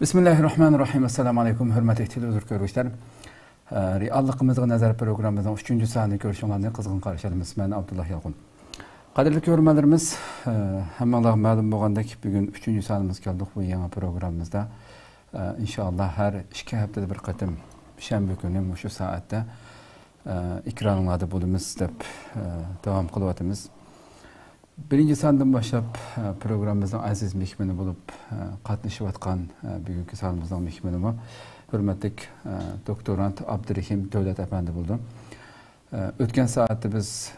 Bismillahirrahmanirrahim. Assalamu alaykum, hurmatli televizor Reallığımızga nazar programımızın 3. sanını görüşünlerine kızgın karşılayımız. Ben Abdullah Yalqın. Qadrli görürmenlerimiz, hammalar ma'lum bolgandek bugün 3. sanımız geldik bu yangi programımızda. İnşallah her 2 haftada bir qatim shanba kuni shu saatda ekranlarda bo'lamiz deb davom qilyapmiz. Birinci sandan başlap programımızın aziz mehmoni bo'lib qatnashib atgan bugungi sanımızın mehmoni hurmatli doktorant Abdurahim Davlat efendi bo'ldi. O'tgan saatda biz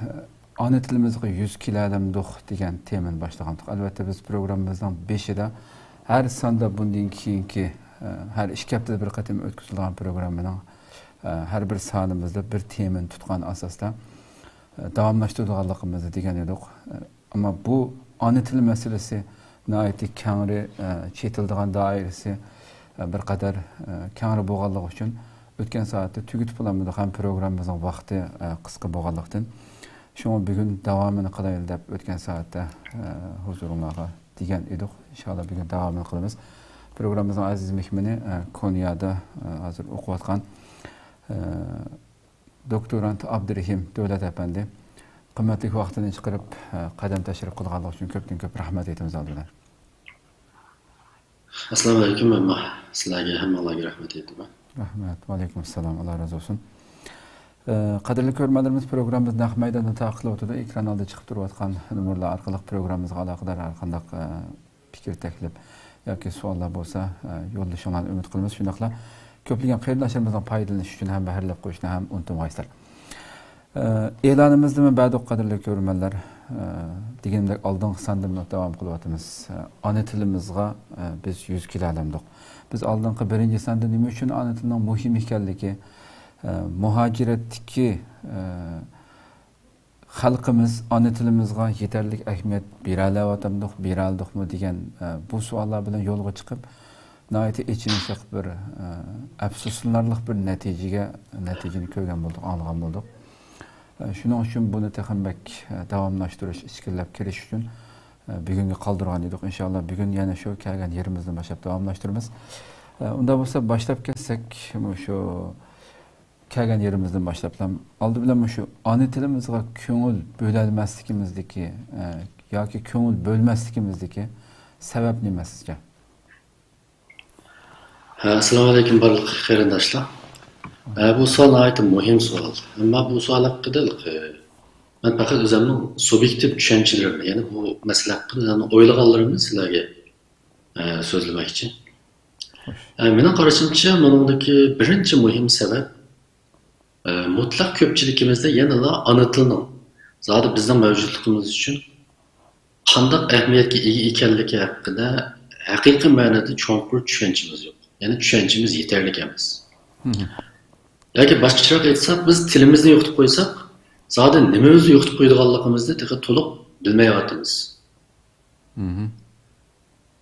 ana tilimizga 100 kilolamduq degan temani boshlagandik. Albatta biz programımızdan 5'ida her sanda bundan keyingi her 2 haftada bir qatim o'tkazilgan programmaning her bir sanımızda bir temani tutgan asosda davomlashtirganligimizni degan edik. Ama bu ana til meselesi nəhayət kəngri çetildiğin dairesi bir qadar kəngri bolğanlıq üçün ötken saatda tügütüp bulamıdıq hem programımızın vaxtı qısqa bolğanlıqdan. Şuna bugün davamını qılayıl deb ötken saatda huzurunlağa degan edik. İnşallah bugün davamını qılımız. Programımızın aziz mehmoni Konyada hazır oqib atqan doktorant Abdurahim Davlat efendi. Qimmatli vaqtini chiqarib qadam tashrif qilganlik uchun ko'p rahmat aytamiz aldilar. Assalomu alaykum, sizlarga hammalarga rahmat aytaman. Rahmat, va alaykum assalom, Alloh razı olsun. Qadrli ko'rmalarimiz programımız naq maydonda taqilib o'tadi. Ekran oldida chiqib turayotgan nomerlar orqali programmamizga aloqador har qanday fikr taklif yoki savollar bo'lsa yo'llashinglarni umid qilamiz. Shundaqla ko'plagan qarindoshlarimizni foydalanish uchun ham bahrlab qo'yishni ham unutmaysizlar. E'lonimizda ba'zi qadrli ko'rmanlar deganimdek oldingi sandimni davom qilyapmiz. Ana tilimizga biz 100 kilolamduq. Biz oldingi birinchi sanda nima uchun ana tilning muhim ekanligi, muhojiratdagi xalqimiz ana tilimizga yetarli ahamiyat beraldikmi degan bu savollar bilan yo'lga chiqib, nəhayət ichinishliq bir afsuslanarli bir natijani ko'rgan bo'ldik, olgan bo'ldik. Shuning uchun buni texnik davomlashtirish, ichkilab kirish uchun bugunga qoldirgan edik. Inshaalloh bugun yana shu kelgan yerimizdan boshlab davomlashtiramiz. Unda bo'lsa boshlab ketsak, shu kelgan yerimizdan boshlab oldi bilan shu ona tilimizga ko'ngil bo'lmasligimizdagi yoki ko'ngil bo'lmasligimizdagi sabab nima sizga? Assalomu alaykum barliq qarindoshlar. Bu sual nəhayət mühim sual. Ama bu sual haqqında ben faqat özümün subyektiv düşüncelerimni, yani bu mesele haqqında o'ylaganlarimni sizlarga so'zlamak için. Mening qarashimcha, buningdagi birinchi muhim sabab mutlaq ko'pchiligimizda yanada ana tilning zodi bizning mavjudligimiz uchun qanday ahamiyatga ega ekanligi haqida haqiqiy ma'noda cho'nqur tushunchamiz yo'q. Yani tushunchamiz yetarli emas. Yoki boshqacharoq aytsak, biz tilimizni yo'qotib qo'ysak, zaten nimamizni yo'qotib qo'yganligimizni to'liq bilmayapmiz.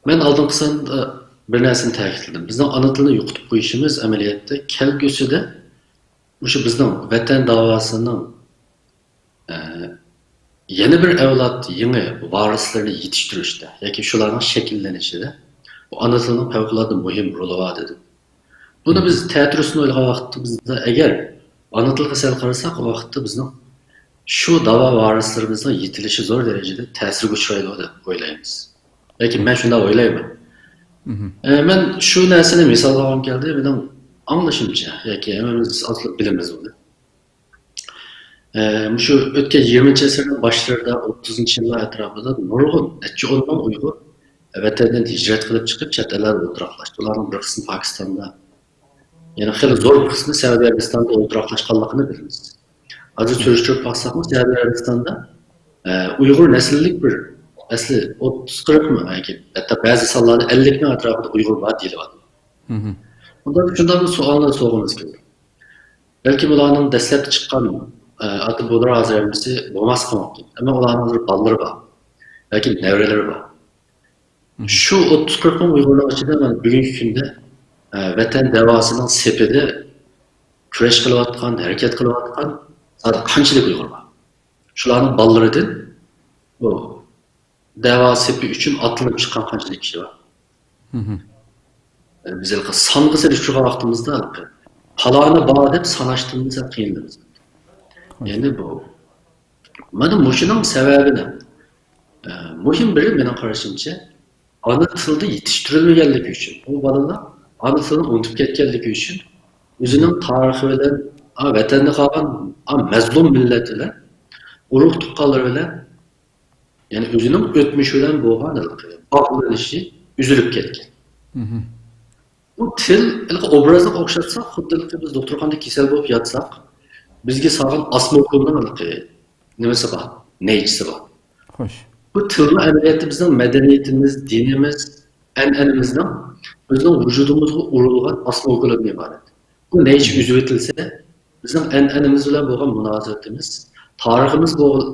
Men oldingi sanda bir narsani ta'kidladim. Bizning ana tilni yo'qotib qo'yishimiz amaliyotda kelgusida o'sha bizning vatan davosining yana bir avlod, yangi varislarni yetishtirishda yoki shularning shakllanishida bu ana tilning favqulodda muhim roli bor dedim. Bunu biz teatrosunu o'ylagan vaqtimizda agar ana tilga sal qarasak, o vaqtda bizning shu davo varislarimizning yetilishi zo'r darajada ta'sirga uchraydi deb o'ylaymiz. Lekin men shunday o'ylayman. Men shu narsani misol olgim keldi, mening anglashimcha yoki hammamiz asli bilamiz buni. Shu o'tgan 20-asrning boshlarida 30-yillar atrofida nurg'un necha o'ndan Uyg'ur vatandan hijrat qilib chiqib chet ellarda o'tiraqlashdi. Ularning bir qismi Pokistonda, yani xeyli zo'r bir qismi Saudiya Arabistonda o'tiraqlashganligini bilamiz. Hozir surishtirib baxsaqmi, Saudiya Arabistonda Uyg'ur nasllik bir asli 30-40 mi yoki hatto ba'zi sonlarda 50 ming atrofida Uyg'ur bor deyilyapti. Bundan shunday bir savolni so'ragimiz keldi. Balki ularning dastlabki chiqqan ati bo'lar hozirgisi bo'lmas qilmoqda. Ammo ularning bolalari bor yoki nevralari bor. Şu 30-40 ming Uyg'urlar ichida bugungi kunda vatan davosining sepida kurash qilayotgan, harakat qilayotgan qanchalik Uyg'ur bor. Shularning bolalaridan bu davo sepi uchun otilib chiqqan qanchalik kishi bor. Biz sanғы selişçuğa vaxtımızda palağını bağ dep sanaştığımızda kıyınırız. Yani bu. Mana muşunun sebebi ne? Muhim biri benim karşımca ana tılda yetiştirilmeyenlik için. O balalar ana tılını unutup ketkenlik için özünün tarihi bilen, vatanda kalan mazlum millet bilen, urug' tuqqanlar bilen, yani özünün ötmüşü bilen bo'lgan bağlanışı üzülüp ketken. Bu til obrazga o'xshatsa, xuddi biz doktorxonada kasal bo'lib yotsak, bizga salgan asma o'qilgan nimasi bor, neychisi bor. Xo'sh. Bu tilni amaliyotda bizning madaniyatimiz, dinimiz, an'anamizdan bizning vujudimizga urilgan asma o'qilgan iborat. Bu neychi uzib etilsa, bizning an'anamiz bilan bo'lgan munosabatimiz, tariximiz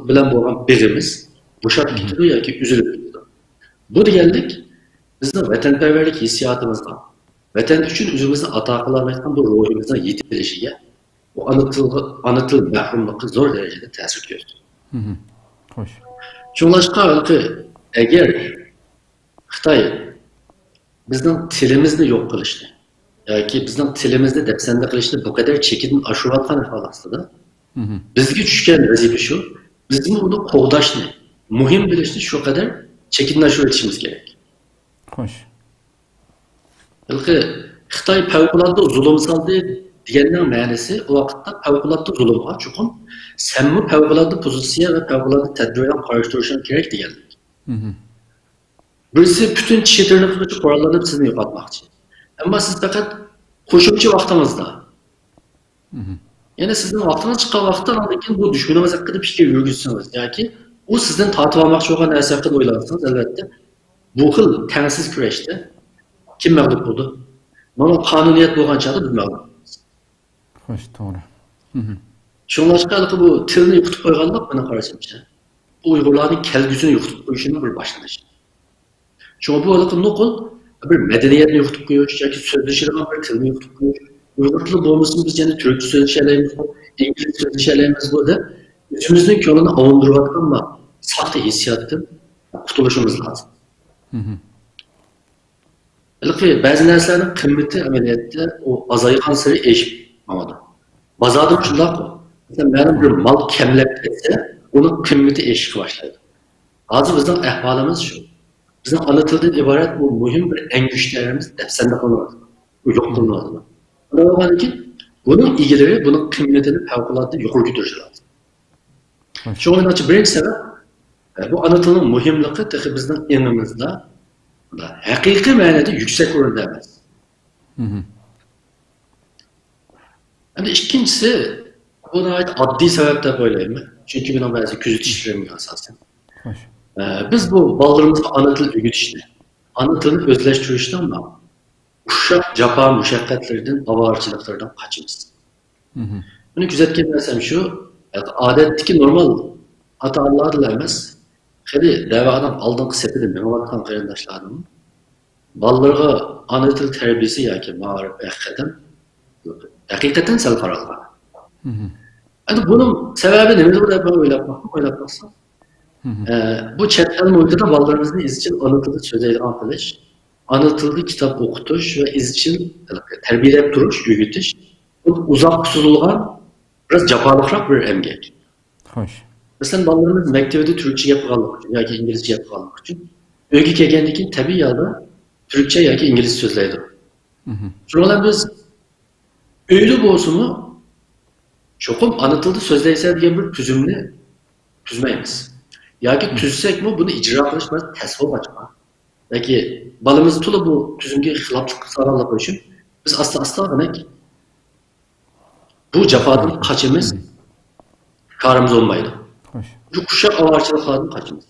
bilan bo'lgan birimiz bo'shab ketadi yoki uzilib ketadi. Bu deganlik bizning vatanparvarlik hissiyotimizga, vatan uchun o'zimizni ato qilolmayotgan bu ruhimizning yetilishiga, bu ana til mahrumligi zo'r darajada ta'sir ko'rsatadi. Xo'sh. Shunlashqa agar Xitoy bizning tilimizni yo'q qilishni yoki bizning tilimizni dafsanda qilishni bu qadar chekidan oshirayotgan holatda bizga tushgan vazifa shu, bizni uni qo'g'dashni, muhim bilishni shu qadar chekidan oshirishimiz kerak. Xo'sh. Xitoy favqulodda zulm soldi deganning ma'nosi u vaqtda favqulodda zulmga chuqur sanmi favqulodda pozitsiya va favqulodda tadbirlar qarshi turishing kerak deganlik. Birisi bütün chet elni qiluvchi qurollanib sizni yo'qotmoqchi. Ammo siz faqat qo'shimcha vaqtingizda. Yana sizning vaqtingiz chiqqan vaqtdan keyin bu dushmaningiz haqida fikr yurgizsangiz yoki u sizdan tortib olmoqchi bo'lgan narsa haqida o'ylasangiz, albatta bu xil tangsiz kurashda kim mag'lub bo'ldi? Mana qonuniyat bo'lgan chog'da biz mag'lub bo'lamiz. Xo'sh, to'g'ri. Shunlashqa bu tilni yo'qotib qo'yganlik meni qarashimcha, bu Uyg'urlarning kelgusini yo'qotib qo'yishning bir boshlanishi. Çünkü bu arada nokul bir medeniyetini yo'qotib qo'yish yoki so'zlashadigan bir tilni yo'qotib qo'yish. Uyg'ur tili bo'lmasa biz yana turkcha so'zlashalaymiz, ingliz so'zlashalaymiz bo'ldi. O'zimizning ko'nglini ovundirayotgan va saxta hissiyotdan qutulishimiz lozim. Ba'zi narsalarning qimmati amaliyotda o azaygan sari eshib oladi. Bozorda shundoq. Mesela benim bir mal kemlab ketsa, uning qimmati eshishga boshlaydi. Hozir bizning ahvolimiz shu. Bizim ana tilden ibaret bu mühim bir en güçlerimiz depsende kalmadı. Bu yok kılmadı. Ama var ki bunun ilgileri, bunun kıymetini fevkalade yukarı götürücü lazım. Şu an açı birinci sebep bu ana tilin mühimliği tıkı bizden yanımızda hakiki manada yüksek oranda emas. Yani ikincisi buna ait adli sebepler böyleyim mi? Çünkü benim bazı küzütüşlerim asasen. Biz bu ballarımızı ana til öğütüşte, ana tilini özleştirişte ama uşak, capa, müşakkatlerden, avarçılıklardan kaçımız. Bunu güzetken dersem şu, adetteki normal hatalarla emez, hadi devadan aldığın sepeti memolatkan kıyındaşlarının, ballarına ana til terbiyesi yaki mağarip hakikaten sel kararlar. Yani bunun sebebi ne? Burada ben oynatmaksam. Bu chat el muhitinde ballarımızın iz için anlatılı sözeyli arkadaş, anlatılı kitap okutuş ve iz için terbiyelep duruş, öğütüş, uzak tutulgan, biraz capalıkrak bir emgek. Hoş. Mesela ballarımız mektebede Türkçe yapılanlık için, ya ki İngilizce yapılanlık için, öğü kegendikin tabi yağda Türkçe ya ki İngiliz sözleydi. Şuralar biz öğülü boğusunu çokum anlatılı sözleysel diye bir tüzümle tüzmeyimiz. Ya ki tüzsek mi bunu icra kılış biraz tesvip açma. Ya ki balımız tulu bu tüzümge hılaplık sararlık için biz asla demek bu cefadan kaçımız karımız olmaydı. Bu kuşak avarçılıklarının kaçımız.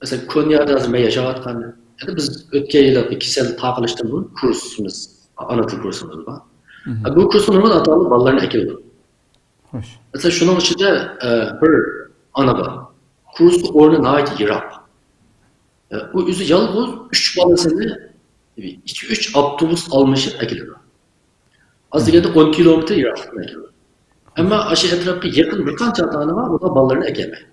Mesela Konya'da azime yaşavatkan ya da biz ötke yılı kişisel takılıştan bu kursumuz, anlatı kursumuz var. Bu kursun normal atalı ballarını ekildi. Mesela şunun içinde bir ana var. Kurs oruna ait yırap. Bu yüzü yalnız 3 balasını 2-3 abdubus almışıp ekildi. Az değil de 10 kilometre yırapını ekildi. Ama aşağı etrafı yakın bir kanca atanı var, o da ballarını ekemeyin.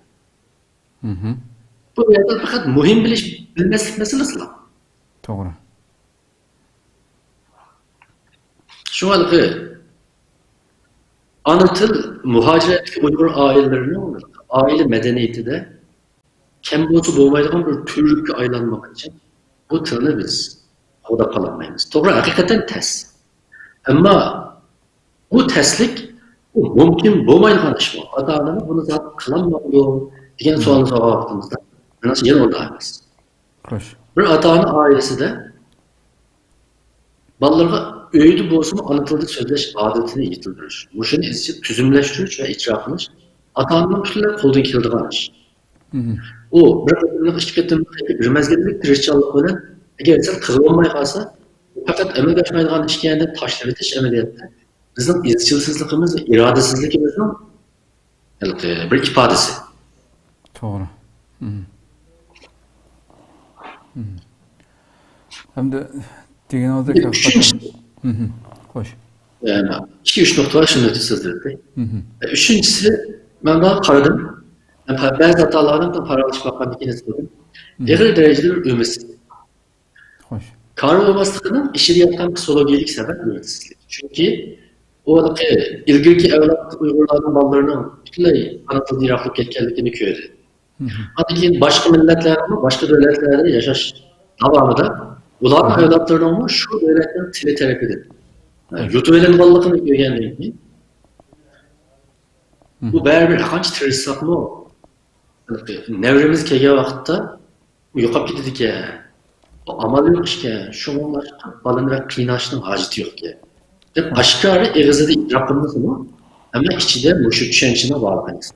Bu yerde fakat mühim bilmesi meselesi var. Doğru. Şualıqı ana til muhaciretki Uygur ailelerinin aile medeniyeti de kembozu bolmaydigan bir türlükке aylanmak için bu tilni biz qo'lda qololmaymiz. To'g'ri, haqiqatan tez. Ammo bu tezlik bu mumkin bo'lmaydigan ish bu. Ota-onalar buni zot qilolmaydi degan savolni so'rab vaqtimizda mana shu yana o'ndaymiz. Xo'sh. Bir ota-ona ailesida balalarga öýde bolsunmy ana tilde sözleş adetini yitildiriş. Muşunu izchil tüzümleştiriş ve icra qilish ota-onalar ustidan qo'ldan keladigan ish. O bir qadamlik ish ketim bir mezgillik tirishchanlik bilan agar sen qilolmay qolsa faqat amalga oshmaydigan ish ekan deb tashlab etish amaliyotda bizning izchilsizligimiz va irodasizligimizning bir ifodasi. Doğru. Hem de degan olsak Xo'sh. Yani 2-3 nokta var şunu ötesizdirdi. Üçüncüsü ben daha qaradım. Bazı hatalardan da para alışmaktan bir istedim. Ağır derecede bir ümitsizlik. Xo'sh. Karı olmasının işini yapan psikolojik sebep ümitsizlik. Çünkü o adaki ilgili evlat Uygurlarının ballarının bütünlüğü anlatılı iraklık etkenlikini köyledi. Hatta başka milletlerin başka devletlerde yaşaş devamında ularning evlatlarının şu devletlerin tili terapidir. Yutuvelen ballıkını görgenliğin ki bu bərabər qancha tirishsaqmi nevrimiz kelgan vaqtda yo'qolib ketadi ekan. Amal yo'q ekan. Shunga balani qiynashning hojati yo'q ekan. Deb oshkora eg'izida idrok qilmasmi? Ammo ichida mushu tushunchini bor qilamiz.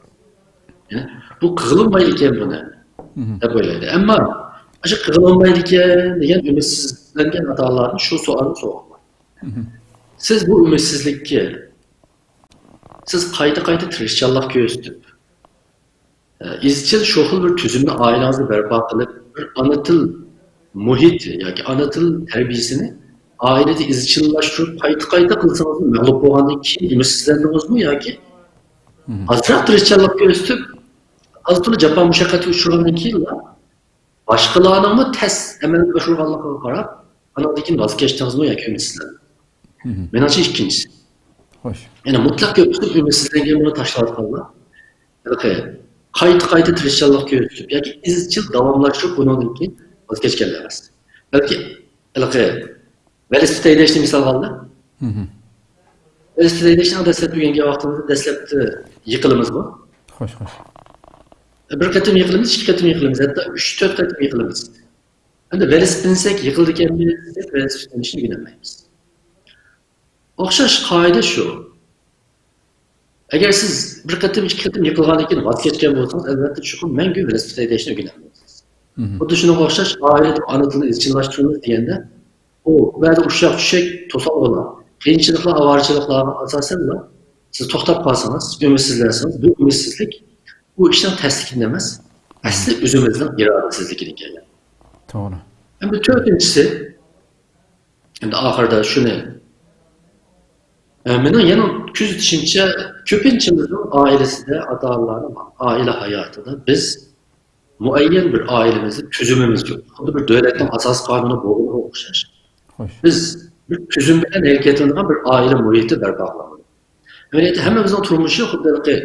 Bu qilolmaydi ekan buni deb o'ylaydi. Ammo shu qilolmaydi ekan degan umidsizlangan ota-onalarni shu savolni so'rayman. Siz bu umitsizlikka siz qayta tirishchanlik ko'rsatib, izchil sho'xil bir tuzumni oilangizni barpo qilib, bir ona til muhiti yoki ona til tarbiyasini oilada izchillashtirib, qayta qilsangiz mag'lub bo'lgandan keyin umitsizlandingizmi yoki ozroq tirishchanlik ko'rsatib, ozroq jafo mushaqqatga uchragandan keyin boshqalarning tez amalga oshirganligiga qarab, anadan voz kechdingizmi yoki umitsizlandingizmi? Menimcha ikkinchisi. Xo'sh. Yani mutlak köprüsü ümitsizliğin bunu taşlarlarla. Qayta tirishchanlik ko'rsatib yoki izchil davomlashtirib bundan keyin vazgeçkenlemez. Belki velosiped haydashni misol oldi. Velosiped haydashni dastlab yurgan vaqtimizda dastlabda yiqilimiz bor. Xo'sh. Bir qatim yiqilimiz, ikki qatim yiqilimiz, hatto 3-4 qatim yiqilimiz. Endi velosiped binsak yiqildi ekanmiz, velosiped binishni bilmaymiz. O'xshash qoida shu. Agar siz bir qatim, ikki qatim yiqilgandan keyin voz kechgan bo'lsangiz, albatta shu mangu velosiped haydashni o'rganasiz. Xuddi shunga o'xshash oilada ona tilini izchillashtiramiz deganda, u ba'zi ushshaq tushak to'solg'ular, qiyinchiliklar, avarichiliklarga asosan siz to'xtab qolsangiz, umitsizlansangiz, bu umitsizlik bu ishdan taslikdan emas, asli o'zimizning irodasizligidan kelgan. To'g'ri. Endi to'rtinchisi, endi oxirida shuni Mening yana kuzatishimcha ko'pinchimizning ailesida, ota-onalarning aile hayotida biz muayyan bir ailemizni tuzumimiz yo'q. Xuddi bir davlatning asos qonuni bo'lganiga o'xshash. Biz bir tuzum bilan harakatlanadigan bir aile muhiti barpo qilamiz. Amaliyotda hammamizning turmushi xuddi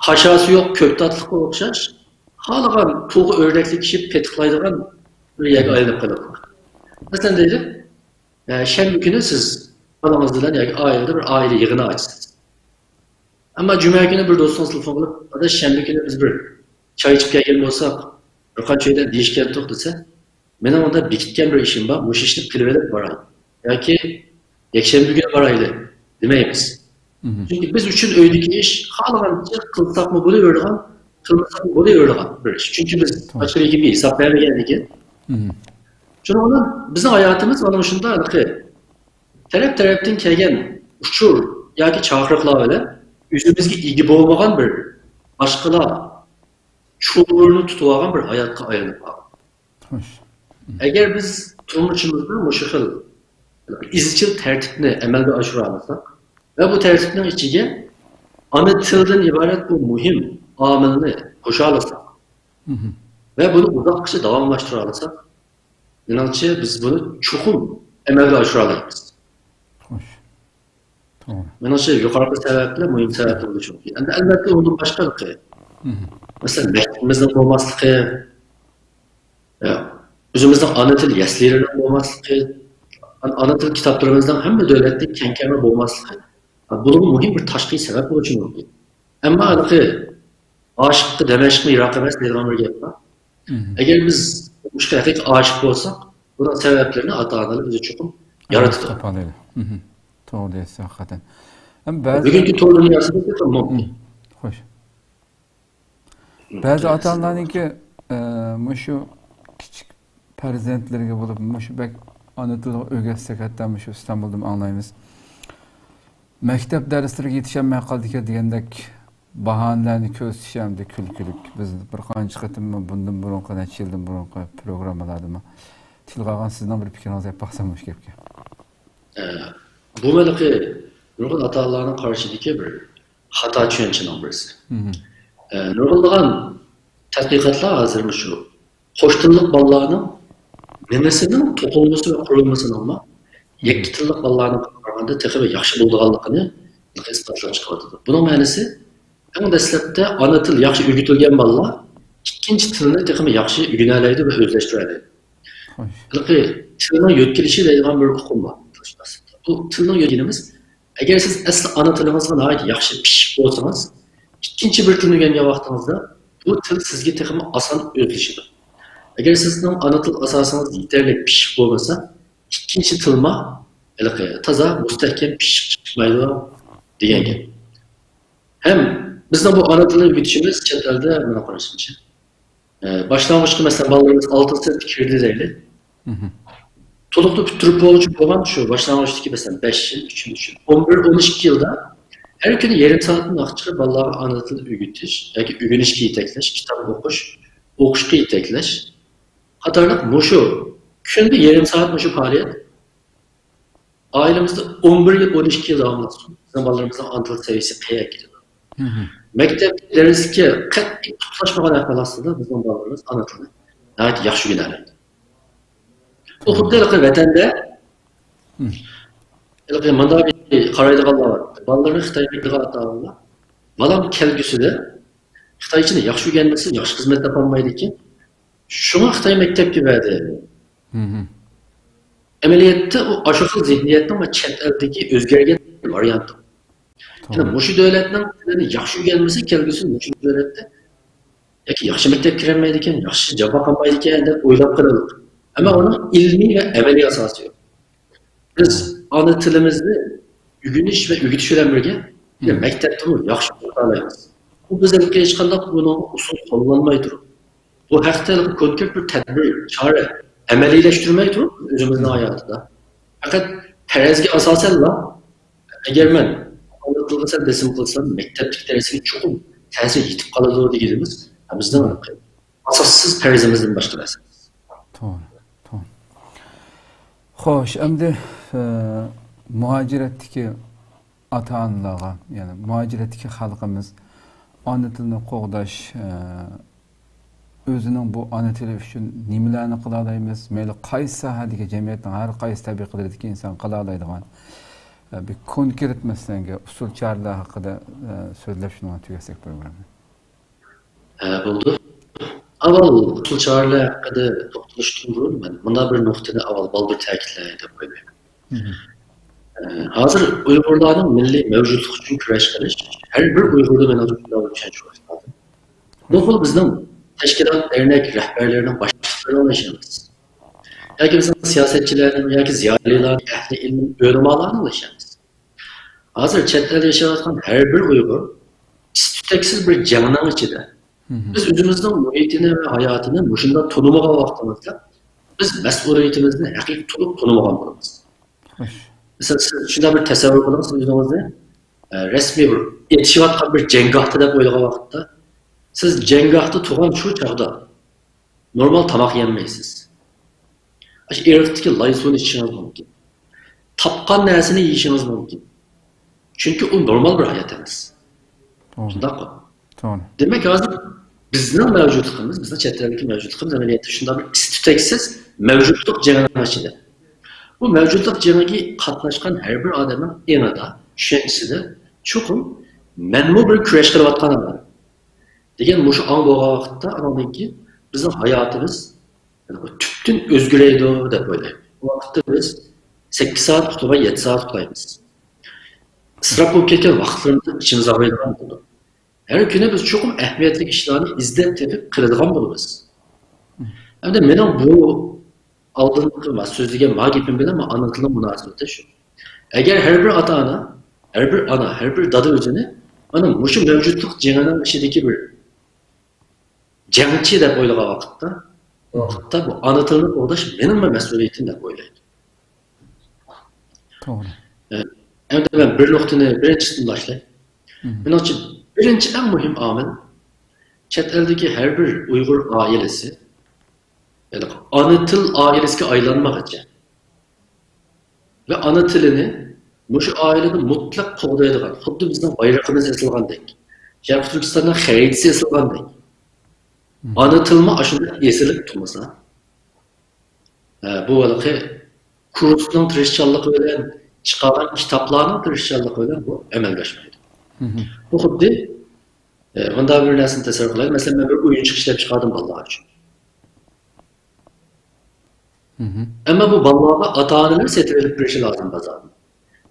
qashasi yo'q ko'ktatliqqa o'xshash, xohlagan to'g'i o'rdakli kishi petiqlaydigan bir yerga aylanib qoladi. Masalan deylik, shanba kuni siz balangiz bilan yoki oilada bir oila yig'ini ochsiz. Ammo juma kuni bir do'stingiz telefon qilib, "Adash, shanba kuni biz bir choy ichib kelgan bo'lsak, bir qancha joydan deyishgan to'q" desa, "Meni unda bekitgan bir ishim bor, o'sha ishni qilib olib boray." Yoki yakshanba kuni boraylik demaymiz. Chunki biz uchun uydagi ish xohlagancha qilsakmi bo'laveradigan, qilmasakmi bo'laveradigan bir ish. Chunki biz ochlig'iga bir hisob bermagandan keyin. Shuning uchun bizning hayotimiz mana shunday taraf-tarafdan kelgan uchur yoki chaqiriqlar bilan o'zimizga ega bo'lmagan bir boshqalar cho'g'rini tutib olgan bir hayotga aylanib qoldi. Agar biz turmushimizda shu xil izchil tartibni amalga oshira olmasak va bu tartibning ichiga ana tildan iborat bu muhim omilni qo'sha olsak va buni uzoqgacha davomlashtira olsak, menimcha biz buni chuqur amalga oshira olamiz. Xo'sh. To'g'ri. Menimcha yuqorqi sabablar muhim sabablar bo'lishi mumkin. Endi albatta undan boshqaligi. Masalan, maktabimizning bo'lmasligi, o'zimizning ona til yaslarining bo'lmasligi, ana til kitoblarimizdan hamma davlatning keng-kami bo'lmasligi, buning muhim bir tashqi sabab bo'lishi mumkin. Ammo aniqi aşıqqa Damashqmi Iroq emas degan bir gap bor. Agar biz o'sha haqiqiy aşiq bo'lsak, buning sabablarini ota-onalar o'zi chuqur yaratib topadi. To'g'ri deysiz haqiqatan. Ba'zi bugungi to'y dunyosida ham mumkin. Xo'sh. Ba'zi ota-onalarniki shu kichik farzandlarga bo'lib, shu bak ona tili o'rgatsak, hatto shu Istanbulda anglaymiz. Maktab darslariga yetishmay qoldik degandek bahonalarni ko'rsatishdi, kulkilik. Biz bir qancha qatim bundan burungi necha yildan burungi programmalarda tilga olgan sizning bir fikringizni aytib baxsam shu gapga. Bu malaqi nurg'un ota-onalarning qarshidagi bir xato tushunchaning birisi. Nurg'unlagan tadqiqotlar hozir shu qo'sh tillik bolalarning nimasining to'qilmasi va qurilmasini ama yakki tillik bolalarning qaraganda texnik yaxshi bo'lganligini isbotlab chiqardi. Buning ma'nosi eng dastlabda ona til yaxshi o'rgatilgan bolalar ikkinchi tilni texnik yaxshi o'rganadi va o'zlashtiradi. Tilning yo'tkilishi deydigan bir uqum bor. Bu tilning yo'tkinimiz agar siz asli ona tilingizga yaxshi pishib bo'lsangiz, ikkinchi bir tilni o'rgangan vaqtingizda bu til sizga texnik oson o'zlashadi. Agar sizning ana til asosingiz yetarli pishib bo'lmasa, ikkinchi tilma toza mustahkam pishib chiqmaydi degan gap. Ham bizning bu ana tilni o'rgatishimiz chet elda mana qarashimcha. Boshlang'ich masalan bolalarimiz 6 sinf kirdi deylik. To'liqni bitirib bo'lgan shu boshlang'ichdagi masalan 5 yil, 3 yil, 11-12 yilda her kuni yarım saatin chiqib bolalarga ana til o'rgatish yoki o'rganishga yetaklash, kitob o'qish, o'qishga yetaklash qatorliq mushu kunda yarım saat mushu faaliyet ailemizde 11 yıl 12 yıl davomlasin. Bizim bolalarımızın ana til seviyesi qiya ketadi. Maktab darsiga qat'iy tutlashmagan ahvolda bizning bolalarimiz ana tilni nihoyat yaxshi o'rganadi. Bu xuddi vatanda manda bir qaraydiganlar bor. Bolalarni Xitoy maktabiga atadilar. Bolam kelgusida Xitoychani yaxshi o'rganmasa, yaxshi xizmat topolmaydi ekan. Şuna Xitoy maktabga berdi. Amaliyotda u aşıqlı zihniyatning va chet eldagi o'zgargan varianti. Yani bu davlatning tilini yaxshi o'rganmasa, kelgusi shu davlatda yoki yaxshi maktabga kirolmaydi ekan, yaxshi javob olmaydi ekan deb o'ylab qoldik. Ammo uning ilmiy va amaliy asosi yo'q. Biz ana tilimizni o'rganish va o'rgatish bilan birga maktabda yaxshi o'rganamiz. Bu bizga hech qanday buning usul qo'llanmay turib, bu haqda konkret bir tadbir, çare amaliyleştirmeyi turib o'zimizning hayotida. Faqat farazga asosanla agar men anlatılsa desim qilsam maktabdagi darsiga chuqur ta'sir yetib qoladi deganimiz bizning asossiz farazimizdan boshqa narsa. To'g'ri. Xo'sh, endi muhojiratdagi ota-onalarga, ya'ni muhojiratdagi xalqimiz ona tilini qo'g'dash o'zining bu ona tili uchun nimalarni qila olamiz? Mayli qaysi sohadagi jamiyatning har qaysi tabaqalardagi inson qila oladigan bir konkret masalanga usul choralar haqida so'zlab shuni tugasak programma. Bo'ldi. Avval usul choralar haqida to'xtalishdan burun men bunda bir nuqtani avval baldir ta'kidlay deb qo'yayman. Hozir Uyg'urlarning milliy mavjudlik uchun kurash qilish har bir Uyg'urda meni tushuntirishim lazım. Bu bizning teşkilat, dernek rehberlerinin başlıkları ulaşamaz. Yoki bizim siyasetçilerin, yoki ziyolilar, ehli ilmin öğrenmalarına ulaşamaz. Hazır chet elda yaşayotgan her bir Uyg'ur isteksiz bir jamning ichida. Biz o'zimizning muhitini va hayotini mushunda tunamagan vaqtimizda biz mas'uliyatimizni haqiqiy to'liq tunamagan bo'lamiz. Mesela shunday bir tasavvur qilamiz o'zingizni rasmiy bir yetishayotgan bir janggohda deb o'ylagan vaqtda siz janggohda turgan shu chog'da normal tomoq yemaysiz. Shu eriqdagi loy suvni ichishingiz mumkin. Topgan narsani yeyishingiz mumkin. Chunki u normal bir hayot emas. Shundaqmi? To'g'ri. Demak, hozir bizning mavjudligimiz, bizning chet eldagi mavjudligimiz amaliyotda shunday bir isteksiz mevcutluk cengining ichida. Bu mevcutluk jengiga qatnashgan har bir odamning enida, tushanchisida chuqur menmu bir kurash qilayotganlar. Degan mushu ong bo'lgan vaqtda andan keyin bizning hayotimiz tubdan o'zgaraydi deb o'ylayman. Bu vaqtda biz 8 soat uxlab 7 soat uxlaymiz. İsraf bo'lib ketgan vaqtlarimizni ichimizga qo'yadigan bo'ldik. Her kuni biz chuqur ahamiyatli ishlarni izlab tepib qiladigan bo'lamiz. Hamda mening bu oldingi so'zlagan magipim bilan ana tilning munosabati shu. Agar har bir ota-ona, har bir ona, har bir dada o'zini mana mushu mavjudlik jengining ichidagi bir jangchi deb o'ylagan vaqtda bu ana tilni qo'llash mening mas'uliyatim deb o'ylaydi. To'g'ri. Endi men bir nuqtani birinchisidan boshlayman. Menimcha birinchi eng muhim omil chet eldagi har bir Uyg'ur oilasi ana til oilasiga aylanmoqchi. Ve ana tilini mushu oilada mutlaq qo'llaydigan, xuddi bizning bayrog'imiz esilgandek, Sharq Turkistonning xaritasi esilgandek. Ana tilni ashunda esilib turmasa, bu vaqtda kursning tirishchanligi bilan chiqargan kitoblarning tirishchanligi bilan bu amalga oshmaydi. Bu xuddi bunday bir narsani tasavvur qilaylik. Masalan, men bir o'yinchiq ishlab chiqardim bolalar uchun. Ama bu bolalarga ota-onalar setib olib berishi lozim bozordan.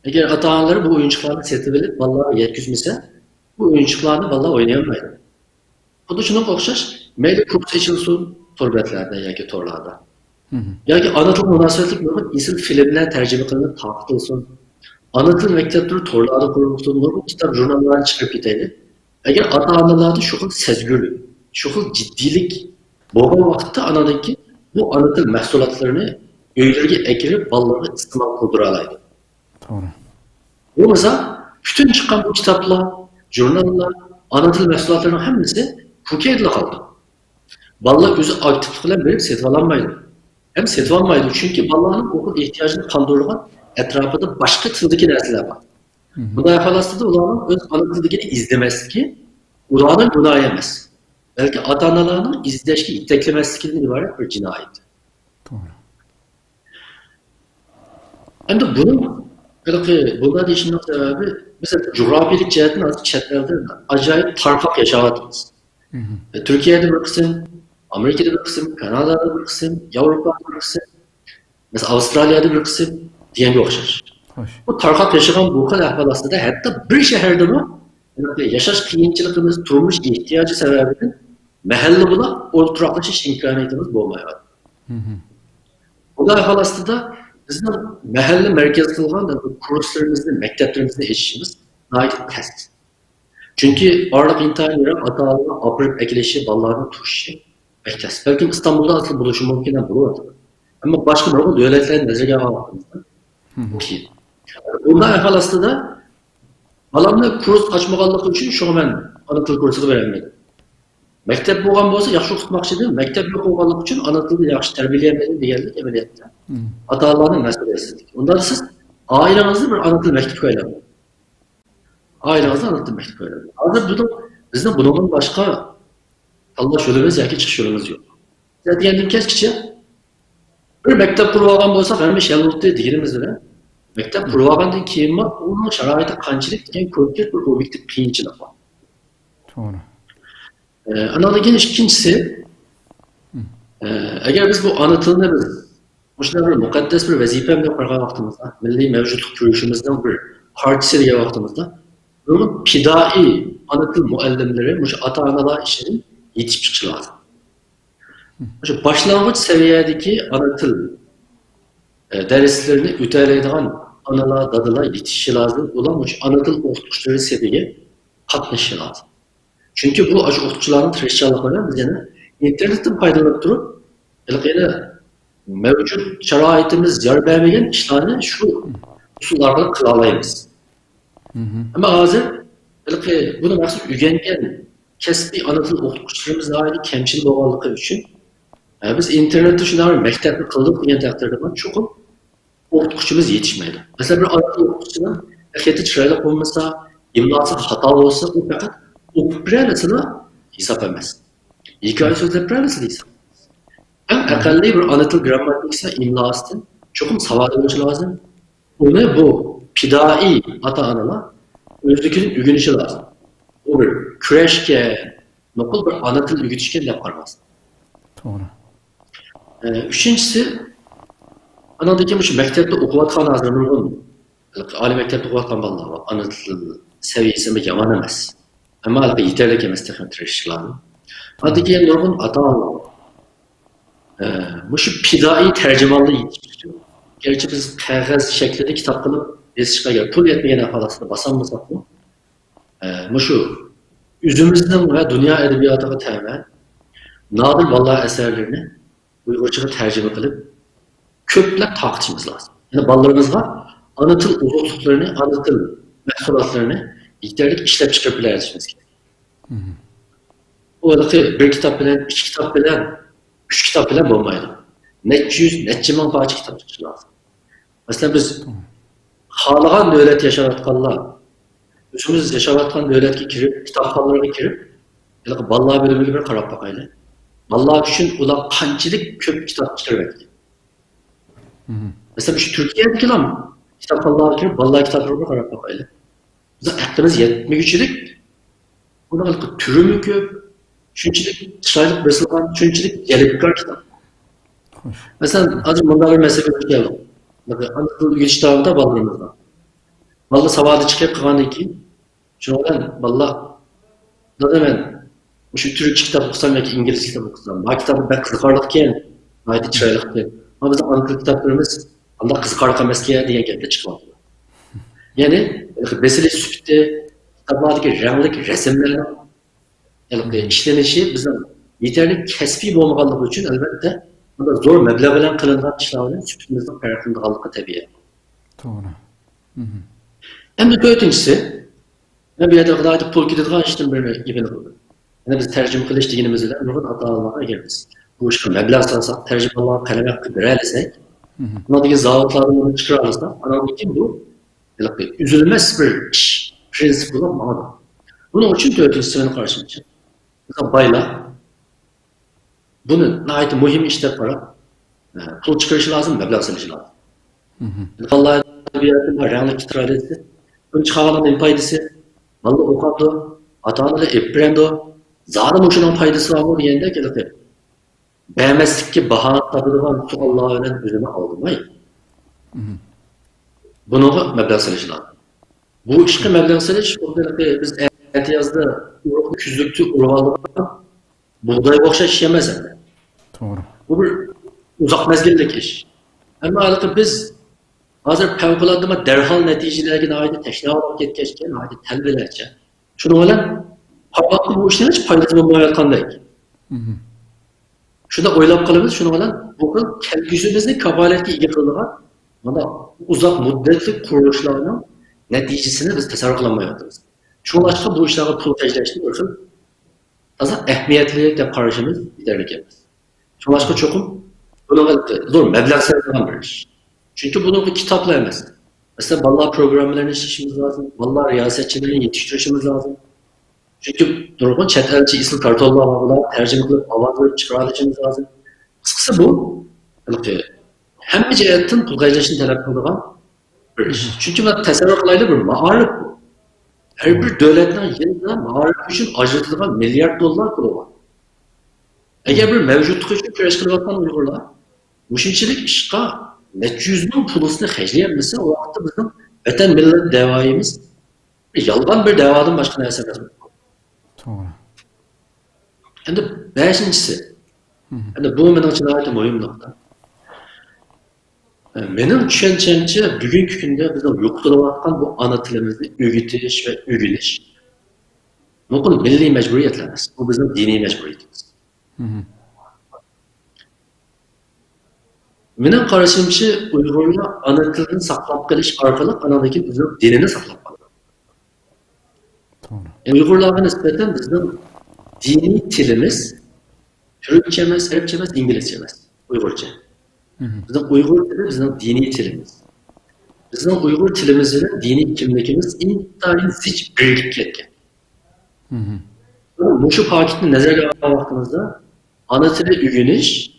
Agar ota-onalar bu o'yinchiqlarni setib olib bolalarga yetkazmasa, bu o'yinchiqlarni bolalar o'ynay olmaydi. Xuddi shunga o'xshash, mayli kurs ochilsin to'rbatlarda yoki to'rlarda. Yoki ana til munosabatlik nurg'un ism filmlar tarjima qilinib taqtilsin. Ana til maktablar to'rlarda qurilsin, nurg'un kitob jurnallar chiqib ketadi. Agar ota-onalarda shu xil sezgurlik, shu xil jiddiylik bo'lgan vaqtda anadagi bu ana til mahsulotlarini uylarga ekirib bolalarga iste'mol qildira oladi. To'g'ri. Bo'lmasa, bütün chiqqan bu kitoblar, jurnallar, ana til mahsulotlarining hammasi Pxuketda qoldi. Bolalar o'zi aktiv bilan berib setib olmaydi. Hem setib olmaydi, chunki bolalarning o'quv ehtiyojini qondirgan atrofida boshqa tildagi narsalar bor. Bunday holatda ularning o'z ana tilini izlamasligi ularning gunohi emas. Belki ota-onalarning izlashga yetaklamasligidan iborat bir jinoyat. To'g'ri. Endi bunda deyishimning sababi, mesela coğrafiyalik jihatdan hozir chet elda ajoyib tarqoq yashayapmiz. Turkiyada bir qism, Amerikada bir qism, Kanadada bir qism, Yevropada bir qism, mesela Avustraliyada bir qism deganga o'xshash. Bu tarqoq yashagan bu xil ahvolda hatto bir shahardami yashash qiyinchiligimiz, turmush ehtiyoji sababidan mahalla bilan o'rtoqlashish imkoniyatimiz bo'lmayapti. Bunday holatda bizning mahalla markaz qilgan kurslarimizni, maktablarimizni eshitishimiz nihoyat tez. Chunki orliq intayin yo'q ota-onalar opirib akilishi, bolalarning tug'ishi maktab. Balkim Istanbulda asl bo'lishi mumkin bo'ladi. Ammo boshqa bir davlatlarni nazarga olganda bunday holatda balamni kurs ochmaganligi uchun shuni men ana til kursiga berolmadim. Maktab bo'lgan bo'lsa yaxshi o'qitmoqchi edim. Maktab yo'q bo'lganligi uchun ana tilni yaxshi tarbiyalamadim deganlik amaliyotda. Ota-onalarning mas'uliyati. Undan siz oilangizni bir ana til maktabga aylantiring. Ailenizde anlattım mektup öyle. Hazır bizden bunun başka tanlaş yolumuz yoki chiqish yo'limiz yo'q. Deyotganim keskicha bir maktab qurib olgan bo'lsak, hamma shalutdi deganimiz bilan maktab qurib olgandan keyin uning sharoiti qanchalik degan ko'pchilik bir obyektiv qiyinchilik bor. To'g'ri. Analikin ikkinchisi, agar biz bu ana tilni biz shunday bir muqaddas bir vazifa deb qo'ygan vaqtimizda, milliy mavjudlik ko'rishimizdan bir partisi degan vaqtimizda bunun pidai ana til muallimleri, ata-onalar işinin yetişip çıkışı lazım. Başlangıç seviyedeki ana til derslerini öteleydiğin analar, dadılar yetişişi lazım. Ulan ana til okutuşları seviyeye katlaşışı lazım. Çünkü bu okutuşların tirişçalıklarına biz yani internetten faydalanıp durup mevcut şaraitimiz yer vermeyen işlerini şu usullarla kılalayız. Ama hazır bunu maksud ügengen kesbi ana til okutuşlarımız dair kemçil doğallığı için biz internette şunları mektepte kıldık diyen takdirde çok okutuşumuz yetişmeydi. Mesela bir ana til okutuşuna erkekte çırayla olmasa, imlası hata olsa o fakat okup bireynesine hesap etmez. İlk ay sözler bireynesine hesap etmez. En aqalli bir ana til grammatikasi imlosidan cho'qim savat bo'lishi lozim. Uni bu pidai ota-onalar o'zligidan o'rganishi lozim. U bir kurashga, nuqul bir ana til o'rgatishga deb qaramasdan. To'g'ri. Uchinchisi, anadagi shu maktabda o'qiyotgan hozir nurg'un oliy maktabda o'qiyotgan bolalar bor. Ana til saviyasi yomon emas. Ammo yetarli emas texnik tirish lozim. Anadagi nurg'un ota-onalar bu şu pidai tercümanlığı yetiştiriyor. Gerçi biz kağıt şeklinde kitap kılıp yazışına gel. Pul yetmeyene falasını basammasak mı? Bu şu üzümüzden ve dünya edebiyatına temel nadir vallahi eserlerini Uygurcaga tercüme kılıp köplep takipçimiz lazım. Yani ballarımızga ana til uzunluklarını, ana til mahsulatlarını yeterli işlep çıkarıp ilerletmemiz gerek. Oradaki bir kitap bilen, iki kitap bilen 3 kitap bilen bo'lmaydi. Necha yuz, necha ming parcha kitap chiqishi lozim. Masalan biz xohlagan davlat yashayotganlar, o'zimiz yashayotgan davlatga kirib, kitobxonalarga kirib, bolalar bo'limiga bir qarab boqaylik. Bolalar uchun ular qanchalik ko'p kitob chiqaryapti. Masalan, shu Turkiyadagilar kitobxonalarga kirib, bolalar kitoblarga qarab boqaylik. Biz aqlimiz yetmaguchilik, ularning turimi ko'p. Şunçilik çaylık basılgan, şunçilik gelipkar kitap. Mesela azıcık bundan bir mesele yapalım. Bakın Anadolu geçiş tarafında ballarımızda. Ballı sabahda çıkıp kılan ki, şunu olan balla, da hemen şu Türk kitap okusam ya ki İngiliz kitap okusam. Bu kitabı ben kızıkarlıkken, haydi çaylıkken. Ama bizim Anadolu kitaplarımız, Allah kızıkarlık eskiye diye geldi çıkmadı. Yani mesele süpütte, kitaplardaki renklik resimlerine işlenişi bizim yeterli kesbi olmaganlığı için elbette bunda zor meblağ bilen kılınan işlerin süpütümüzün farkındalığı tabii. Doğru. Hem de dördüncüsü, ben bir yerde kadar pul gidildiğin işten bir gibi oldu. Yani biz tercüme kılıç dediğimizde nurun hatalarına geliriz. Bu işe meblağ sarsak, tercüme Allah'a kaleme hakkı birerlesek, bunlardaki zavutlarını çıkarırsak, anadaki bu üzülmez bir iş, prensip olan mağdur. Bunun için dördüncüsünün karşılaşacak. Mesela baylar, bunu nihayet mühim işler para, pul çıkarışı lazım, meblağ sarışı lazım. Vallahi bir yerde renkli kitralesi, bunun çıkarmanın faydası, vallahi okudu, ata-onalar öğrendi, zaten şunun faydası var mı diyende ki, beğenmezlik bahane tadılan şu Allah'a önen üzerine aldırmayın. Bunu meblağ sarışı lazım. Bu işe meblağ sarışı, biz yazda küzlüktü urvalıkta buğday okşaş yemez hem de. Doğru. Bu bir uzak mezgillik iş. Ama artık biz hazır fevkaladığıma derhal neticelerine ait teşne olarak yetkişken, ait telbelerce. Şunu olan parmaklı bu işten hiç faydası olmayatkan değil. Şurada oylap kalabilir, şunu olan bu kelgüsümüzün kabaletki ilgi kılığa uzak müddetli kuruluşlarının neticesini biz tasarruflanmayatırız. Şu başka bu işlere pul tecrübeleştiriyorsun. Aslında ehemmiyetli de karşımız giderlik yapmaz. Şu başka çokum bunu zor meblağ sayıdan bir iş. Çünkü bunu bir kitapla yemez. Mesela vallahi programlarını işimiz lazım. Vallahi riyasetçilerini yetiştirişimiz lazım. Çünkü durgun çetelci İslam Kartallı havalar tercüme kılıp avazları çıkartışımız lazım. Kısası bu. Hem bir cihetten pul tecrübeleşini talep kılınan bir iş. Çünkü ben tasarruflayla bir mağarıp bu. Her bir devletten yılda mağarip için acıtılgan milyar dolar kulu var. Eğer bir mevcutluk için küreş kılıvattan Uygurlar, müşinçilik işe neç yüzünün pulusunu hecleyemezse o vakti bizim vatan millet devayimiz yalgan bir devadan başka ne esemez mi? Doğru. Hem de beşincisi, hem de bu benim için ait mühim nokta. Benim düşüncemce bugünkü günde bizim yokturavatkan bu ana tilimizni öğütüş ve öğüniş. Bu milli mecburiyetlerimiz. Bu bizim dini mecburiyetimiz. Benim karşımca Uygurlar ana tilini saklap kaliş arkalık anadaki bizim dinini saklap kalır. Uygurlar'a nispeten bizim dini tilimiz Türkçemiz, Arapçamız, İngilizcemiz, Uygurca. Bizim Uygur dili bizim dini tilimiz. Bizim Uygur tilimizle dini kimlikimiz intihar zic birlik etken. Bu şu paketini nezarete aldığımızda ana tili öğreniş,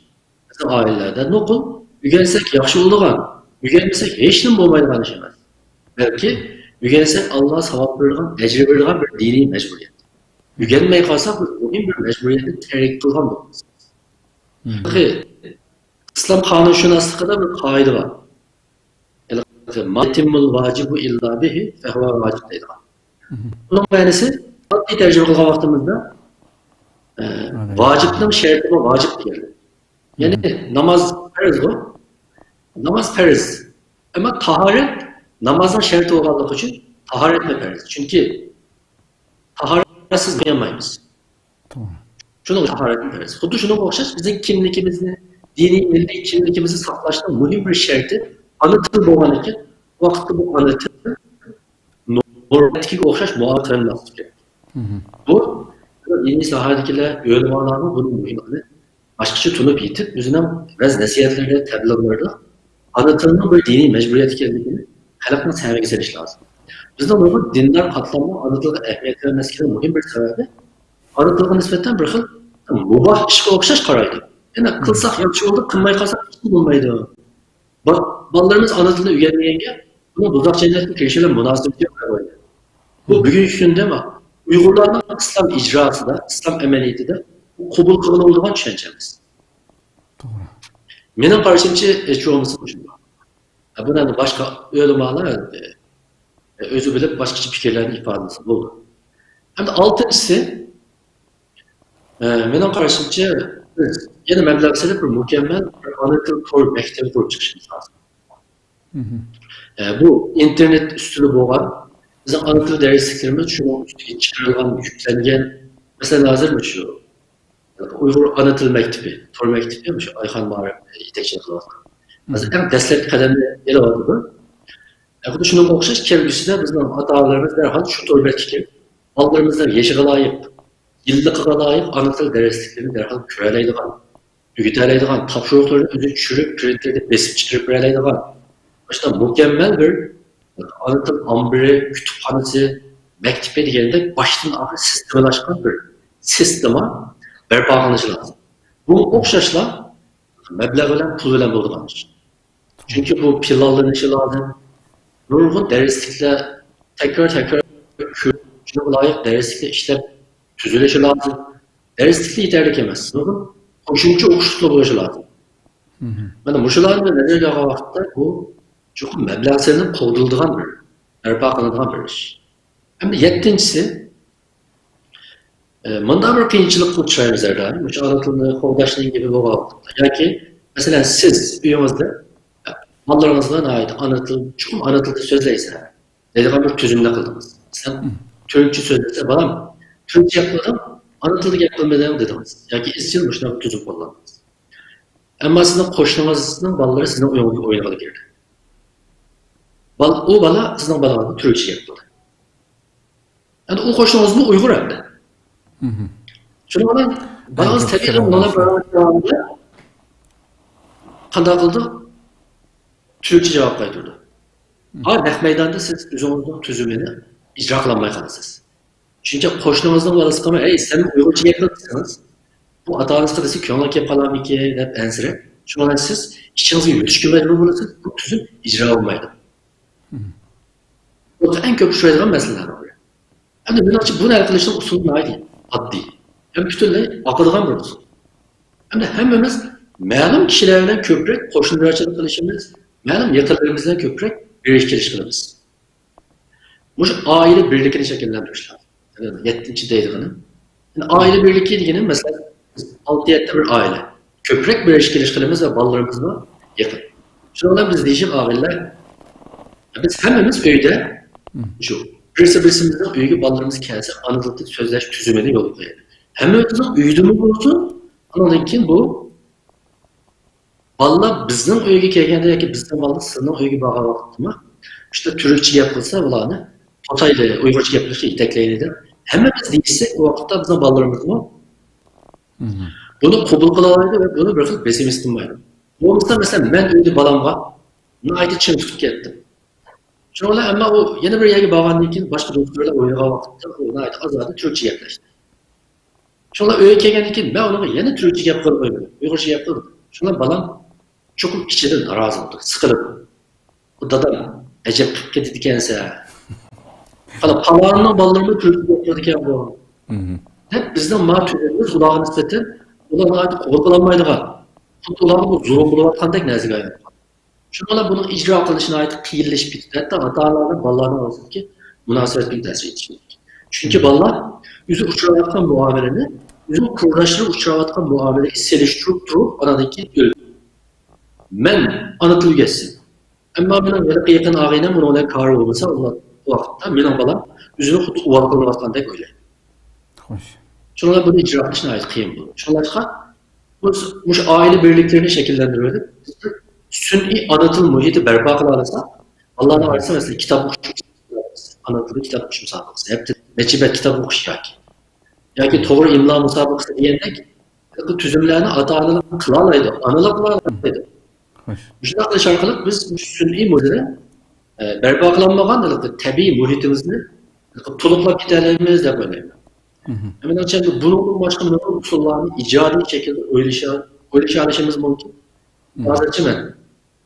Bizim ailelerde nokul, ügensek yaxşı olduğan, ügenmesek hiç nima bo'lmaydigan ish emas. Belki ügensek Allah'a savab bergan, ecri bergan bir dini mecburiyet. Ügenmey kalsak biz muhim bir mecburiyeti terk kılgan bo'lamiz. İslam kanunshunosligida bir qoida bor. Matimul vacibu illa bihi fehuve vacib deydigan. Bunun ma'nosi oddiy tarjima qilgan vaqtimizda vacibning sharti va vacib degan. Ya'ni namoz farz bu. Namoz farz. Ama taharet namazın şartı olganligi uchun taharet mi farz? Çünkü taharetsiz uyanmaymiz. Şunu taharet mi farz? Xuddi shunga o'xshash bizning kimligimizni, diniy milliy kimligimizni saqlashning muhim bir sharti ana til bo'lgan ekan, vaqtda bu ana til normativga o'xshash muomala qilinmasligi kerak. Bu diniy sohadagilar o'lamalarni buni muhimligini boshqacha tunib yetib, o'zining ba'z nasihatlarida, tabliğlarda ana tilning bir diniy mecburiyet ekanligini xalqning saviga selish lozim. Bizning bu dinlar qatlamli ana tilga ahamiyat bermasligini muhim bir sababi ana tilga nisbatan bir xil mubah ishga o'xshash qaraydi. Yani qilsak yaxshi bo'ldi, qilmay qolsak hech bo'lmaydi. Bolalarimiz ana tilni o'rganmaganga buni do'zax jannatga kirishiga munosabat yo'q qaraydi. Bu bugungi kunda Uyg'urlarning islom ijrosida, islom amaliyotida qabul qilinadigan tushunchamiz. To'g'ri. Mening qarashimcha cho'g'imiz shunday. Bundan boshqa o'limalar o'zi bilib boshqacha fikrlarni ifodasi bo'ldi. Hamda oltinchisi mening qarashimcha biz yana mablag' sarf bir mukammal bir ona til to'g'ri maktab qurib chiqishimiz lozim. Bu internet ustida bo'lgan bizning ona til darsliklarimiz shu ustiga chiqarilgan, yuklangan. Masalan, hozir shu Uyg'ur ana til maktabi, to'g'ri maktabi shu Ayxon Ma'rif yetakchilik qilyapti. Hozir eng dastlabki qadamni elayotdi. Xuddi shunga o'xshash kelgusida bizning ota-onalarimiz darhol shu to'g'riga kelib, bolalarimizni yashiga loyiq, yilliqiga loyiq ana til darsliklarini darhol ko'ralaydigan, o'rgatalaydigan, topshiriqlarni o'zi tushirib, printerda besib chiqarib beralaydigan. Boshqa mukammal bir ana til ombiri, kutubxonasi, maktabi degandek boshdan oxir sistemlashgan bir sistema barpo qilinishi lozim. Bu o'xshashlar mablag' bilan pul bilan bo'ladigan ish. Chunki bu pillallanishi lozim. Nurg'un darsliklar tekrar shunga loyiq darsliklar ishlab tuzilishi lozim. Darsliklar yetarli emas. Nurg'un qo'shimcha o'qishlar bo'lishi lozim. Mana mushularni nazarga olgan vaqtda bu chuqur mablag' sarflab qo'llaniladigan bir barpo qilinadigan bir ish. Hamda yettinchisi bundan bir qiyinchilikqa uchraymiz herhalde. O'sha ona tilni qo'llashning gibi bo'lgan vaqtda yoki masalan siz uyingizda bolalarыңызga ana til, chuqur ana tilda so'zlaysiz. Deydigan bir tuzumda qildingiz. Sen turkcha so'zlasa, balam, turkcha gapirdim, ana tilda gap qilmadim dedingiz. Yoki izchil shunaqa tuzum qo'llandingiz. Ammo sizning qo'shningizning bolalari sizning uyingizga o'ynaga kirdi. U bola sizning bolangizga turkcha gapirdi. Endi u qo'shningizmi Uyg'ur endi. Şunu olan balanız tabiiy buna bağlantıda qanday qildi? Türkçe cevap qaytardi. Ha, naq maydonda siz o'zingizning tuzumini ijro qila olmay qolasiz. Chunki qo'shningizning bolasi qilmay, "Ey, sen Uyg'urcha gapirsangiz, bu ota-onangizga desa ko'ngil kelib qolarmiki?" deb ansirab, shundan siz ichingizga yutishga majbur bo'lasiz. Bu tuzum ijro bo'lmaydi. Bu eng ko'p uchraydigan masalalar. Endi buni hal qilishning usuli nima deydi? Oddiy. Hem bütünlüğü akılgan bir olsun. Hem de hemimiz ma'lum kişiler bilan ko'proq qo'shnilarchilik qilishimiz, ma'lum yaqinlarimizdan ko'proq birlashish qilamiz. Bu oila birligini shakllantirish lozim. Yani 7-chi deydigani. Yani oila birligi degani masalan 6-7 bir oila. Ko'proq birlashish qilamiz va bolalarimizni yaqin. Shundan biz deyishib oilalar biz hammamiz uyda shu birsimizning uyiga bolalarimiz kelsa, ana tilda so'zlash tuzumini yo'l qo'yadi. Hammamizning uyidimi bo'lsin, undan keyin bu bolalar bizning uyga kelganda yoki bizning bolalar sizning uyga borgan vaqtda işte turkcha gap qilsa, ularni Xitoyda Uyg'urcha gapirishga yetaklaydi deb hammamiz deysak, u vaqtda bizning bolalarimizmi buni qabul qila oladi va buni bir xil pessimist qilmaydi. Bo'lmasa masalan men uyda bolamga aytib chin tutib ketdim. Şunlar ama o yeni bir yerga borgandan keyin boshqa doktorlar o'ylagan vaqtda uni aytib azadi turkcha gaplashdi. Şunlar uyga kelgandan keyin men ularga yana turkcha gap qilib qo'ydim. Uyg'urcha gap qildim. Şuna balam çok içiden narazı oldu, sıkılıp. Bu dadam, acep ketdi dikense. Hala palanın ballarını türkü yapmadı diken bu. Hep bizden ma türlerimiz kulağını nispeten, ulan artık korkulanmaydıgan. Ulan bu zulüm buluvatkandak nazik ayet. Şuna bunun icra kılışına ait kıyırleşip bitti. Hatta hatalardan ballarına alsın ki münasebet bir tesir edecek. Çünkü ballar yüzü uçuravatkan muameleni, yüzü kıvraşını uçuravatkan muameleyi seliştirip durup aradaki öldü. Men anıtılı geçsin. Ama benim böyle yakın ağayla bunu olay karı olmasa o vakitte benim balam yüzünü kutu uvarkılavatkandak öyle. Hoş. Şuna bunu icra kılışına ait kıyım bu. Şuna bu aile birliklerini şekillendiriyordu. Sünni anlatım muhiti berpa kılarsa Allah'ın arası mesela kitap okuşu anlatılı kitap okuşu müsabakası. Hep de necibet kitap okuşu ki doğru imla müsabakası diyendek bu tüzümlerini ata-analar kılalaydı. Analar kılalaydı. Şuna şarkılık biz sünni muhitine berpa kılanmagan tabii muhitimizni tuluplap giderlerimiz de böyle. Hemen açalım bunun başka usullarını icadi şekilde öyle mümkün. Bazıcı ben.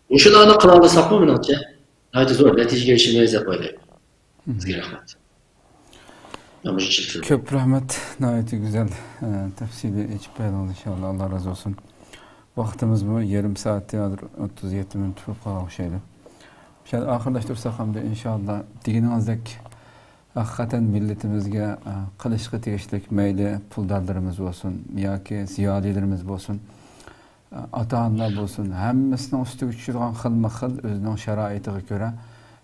Uşularını kılalısak mı menatça? Haydi zor, netice erişemeyiz de böyle. Sizge rahmet. Köp rahmet, nayeti güzel tefsiri içip oldu inşallah. Allah razı olsun. Vaktimiz bu, yarım saat yadır, 37 minut tutup kalan şeydi. Şöyle ahırlaştırsak hem de inşallah dininizdeki hakikaten milletimizge kılışkı tegişlik meyli puldarlarımız olsun, yoki ziyolilerimiz olsun, ata-analar bolsun, hammasının üstüge tushadigan xilma-xil o'zining sharoitiga ko'ra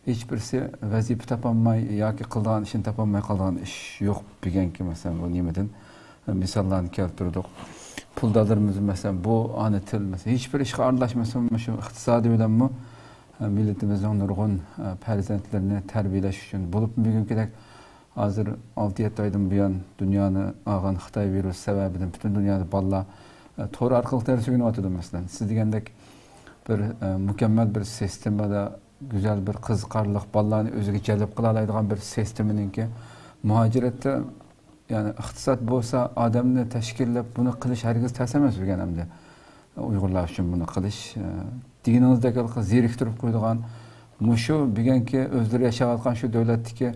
hech birisi vazifa topolmay yoki qilgan ishini topolmay qolgan ish yo'q deganki, masalan bu nimadan misollarni keltirdik. Puldorlarimiz masalan bu ana til masalan hech bir ishga aralashmasa shu iqtisodiy bilanmi milletimizning nurg'un farzandlarini tarbiyalash uchun bo'lib bugünkidek hozir 6-7 oydan buyon dunyoni olgan Xitoy virusi sababidan butun dunyoda bolalar to'g'ri orqali dars o'rganyapti masalan. Siz degandek bir mükemmel bir sistemada güzel bir qiziqarli bolalarni o'ziga jalb qila oladigan bir sisteminingki muhojiratda yani iqtisod bo'lsa odamni tashkillab buni qilish hargiz tas emas bo'lgan hamda Uyg'urlar uchun buni qilish dinimizdagi zeriktirib qo'ydigan mushu deganki o'zlari yashayotgan shu davlatdagi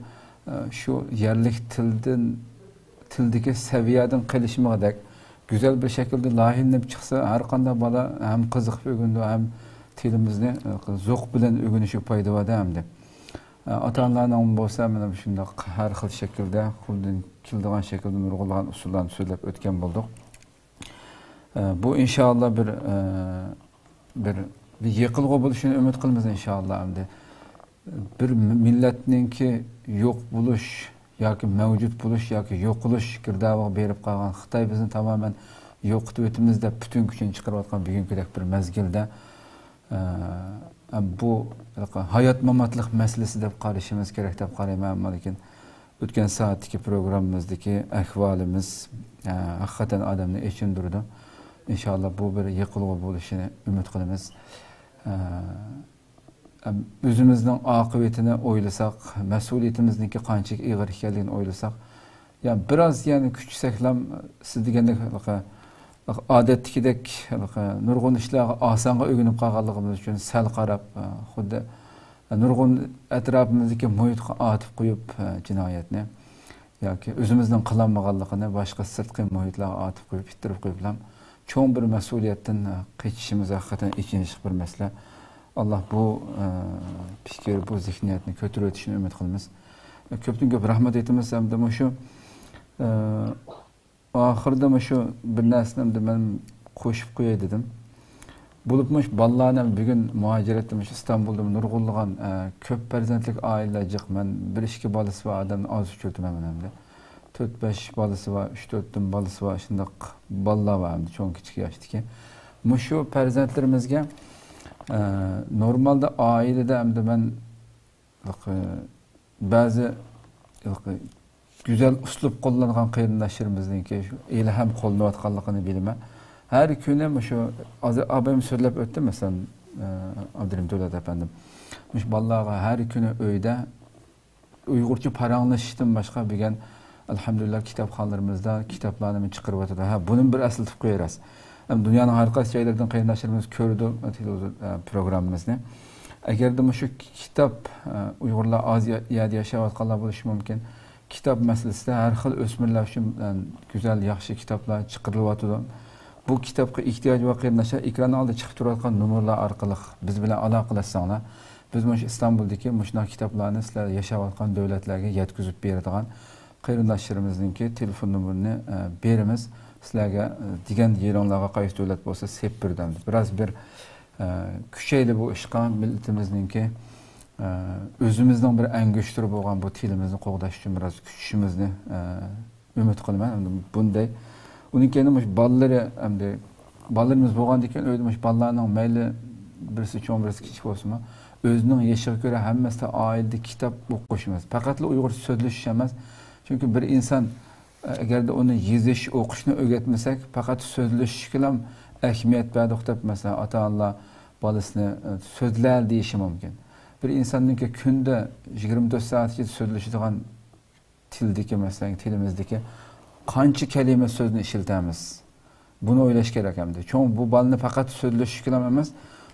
shu yerlik tildagi saviyadan qilishmoqdek güzel bir şekilde lahilinip çıksa her qanday bola hem qiziqib o'rgandi hem tilimizni zo'q bilan o'rganishi foyda bor hem de. Ata-onalarning bo'lsa mana shunday har xil shaklda qo'ldan keladigan shaklda nurg'ulg'an usullarni so'zlab o'tgan bo'ldik. Bu inshaalloh bir yiqilg'u bo'lishini umid qilamiz inshaalloh hamda. Bir millatningki yo'q bo'lish yoki mavjud bo'lish yoki yo'qolish girdobig'iga berib qolgan Xitoy bizni tamoman yo'qotib o'timiz deb butun kuchini chiqarayotgan bugünkidek bir mezgilda bu hayot mamotlik masalasi deb qarashimiz kerak deb qarayman. Lekin o'tgan soatdagi programmamizdagi ahvolimiz haqiqatan odamni echindirdi. İnşallah bu bir yiqilg'u bo'lishini umid qilamiz. Özümüzün akıbetini oylasak, mesuliyetimizdeki qanchalik ig'ir ekanligini oylasak, yani biraz yani küçükseklam siz degandek odatdagidek nurg'un ishlarga osonga o'rganib qolganligimiz uchun sal qarab, xuddi nurg'un atrofimizdagi muhitga otib qo'yib jinoyatni yoki o'zimizning qilolmaganligini boshqa sirtqi muhitlarga otib qo'yib, bitirib qo'yib cho'ng bir mas'uliyatdan qechishimiz haqiqatan ichinishli bir masala. Allah bu fikir, bu zihniyatni ko'tarib o'tishini umid qilamiz. Ko'pdan ko'p rahmat aytamiz hamda shu oxirida shu bir narsani men qo'shib qo'yay dedim. Bo'libmish bolalarni bugun muhojiratda Istanbulda nurg'unlagan ko'p farzandlik oilalar jiqman. 1-2 bolasi bor odamni oz ko'rtaman hamda. 4-5 bolasi bor, 3-4 dan bolasi bor, shundoq bolalar bor hamda cho'ng kichik yoshdagi. Shu farzandlarimizga normalde ailede hem de ben bazı güzel üslup kullanılan kıyındaşlarımızın ki ile hem kullanılatkanlıkını bilme. Her güne şu abim söyleyip öttü mesela Abdülhamid Dövlet efendim. Vallahi her günü öyde Uygurca paranlaştım başka bir elhamdülillah kitapxonalarımızda kitaplarını çıkarıp atdı. Ha bunun bir asıl tıpkı yaras. hem dünyanın harika şeylerden kaynaşırımız kördü televizyon programımızda. Eğer de şu kitap Uygurlar az yerde yaşayatkanlar buluş mümkün. Kitap meselesinde her xil ösmirler için güzel, yaxşı kitaplar çıkarılıvatıdı. Bu kitapga ihtiyoç va qiynaşa ekran oldi chiqib turadigan nomerlar orqali biz bilan aloqalashsanglar, biz mana Istanbuldagi mushunday kitoblarni sizlar yashayotgan davlatlarga yetkazib beradigan qarindoshlarimizningki telefon nomerini beramiz. Sizlarga degan yeronlarga qaysi davlat bo'lsa sep birdamiz. Biroz bir kuchayli bu ishqa millatimizningki o'zimizning bir angushtiri bo'lgan bu tilimizni qo'g'dash uchun biroz kuchishimizni umid qilaman. Bunday uning keyin bolalari hamda bolalarimiz bo'lgandan keyin o'ylamoq bolalarning mayli birisi cho'ng birisi kichik bo'lsinmi, o'zining yashiga ko'ra hammasida oilada kitob o'qishimiz. Faqat Uyg'ur so'zlashish emas. Chunki bir inson agarda uni yozish, o'qishni o'rgatmasak, faqat so'zlashish bilan ahamiyat berdik deb masalan ota-onalar bolasini so'zlar deyishi mumkin. Bir insonning kunda 24 soat so'zlashadigan tildagi masalan tilimizdagi qancha kalima so'zni ishlatamiz? Buni o'ylash kerak hamda. Chunki bu balni faqat so'zlashish bilan emas,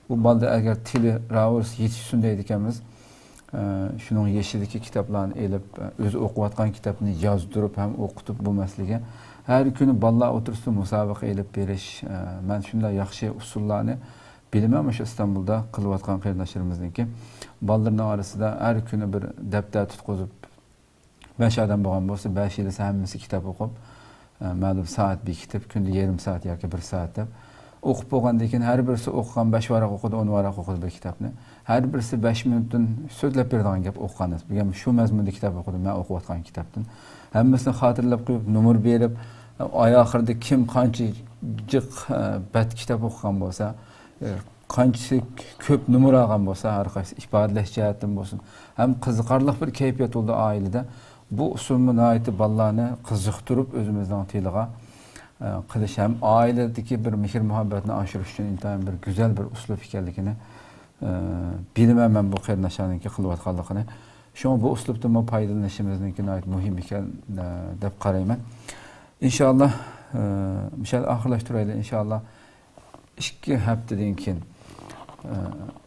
bu balda agar tili ravurs yetishsin deydiganmiz, shuning yeshidagi kitoblarni elib, o'zi o'qiyotgan kitobni yozdirib ham o'qitib bo'lmasligi, har kuni bolalar o'tirsin musobaqa elib berish, men shunday yaxshi usullarni bilaman shu Istanbulda qilayotgan qarindoshlarimizniki. Bolalarning orasida har kuni bir daftar tutqizib 5 adam bo'lgan bo'lsa, 5 yil hammasi kitob o'qib, ma'lum soat bir kitap, kunda yarım saat yoki 1 soat deb o'qib bo'lgandan keyin har birisi o'qigan 5 varaq o'qidi, 10 varaq o'qidi bir kitobni. Har birisi 5 minutdan so'zlab beradigan gap o'qiganmiz. Bu ham shu mazmunda kitob o'qidim, men o'qiyotgan kitobdan. Hammasini xotirlab qo'yib, nomer berib, oxirida kim qancha jiq bat kitob o'qigan bo'lsa, qancha ko'p nomer olgan bo'lsa, har qaysi ifodalash jihatdan bo'lsin, ham qiziqarli bir kayfiyat bo'ldi oilada. Bu usulni nihoyatda bolalarni qiziqtirib o'zimizning tiliga qilish ham oiladagi bir mehr muhabbatni oshirish uchun intayin bir go'zal bir uslub ekanligini bilaman men bu qarindoshlarniki qilayotganligini. Shunga bu uslubdan foydalanishimizniki nihoyat muhim ekan deb qarayman. İnşallah mishal oxirlashtiraylik inshaalloh 2 haftadan keyin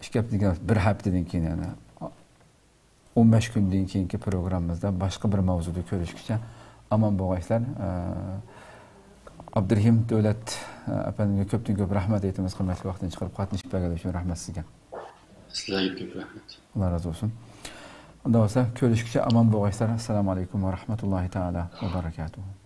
2 haftadan bir haftadan keyin yani 15 kundan keyingi programmamizda boshqa bir mavzuda ko'rishguncha omon bo'linglar. Abdurahim Davlat apamga ko'pdan ko'p rahmat aytamiz, qimmatli vaqtini chiqarib qatnashib bergani uchun rahmat sizga. Sizlarga ko'p rahmat. Alloh razı olsun. Unda bo'lsa ko'rishguncha omon bo'linglar. Assalomu alaykum va rahmatullohi taala va barakatuh.